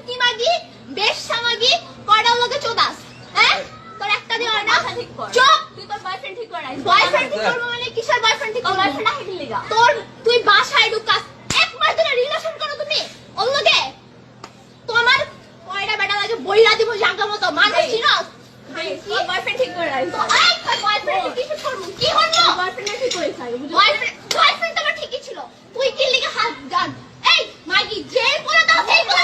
কি মাগি বেশ সামাগি কয়টা লোকে চোদাস হ্যাঁ তোর একটা দিও না ঠিক কর চুপ তুই তোর বয়ফ্রেন্ড ঠিক কর বয়ফ্রেন্ড ঠিক করব মানে কিসের বয়ফ্রেন্ড ঠিক করব বয়ফ্রেন্ড না হিলি লাগা তোর তুই বাসায় ঢুকাস এক মাস ধরে রিলেশন করো তুমি ওর লগে তোমার কয়টা বেটা লাগে বইরা দিব জায়গা মতো মানুষ চিনস তোর বয়ফ্রেন্ড ঠিক করে রাখ তো এই তোর বয়ফ্রেন্ড কিছু করব কি হলো বয়ফ্রেন্ড ঠিক করে খাই বয়ফ্রেন্ড তোমার ঠিকই ছিল তুই কি লিখে হাত গান এই মাগি যে বলে দাও সেই বলে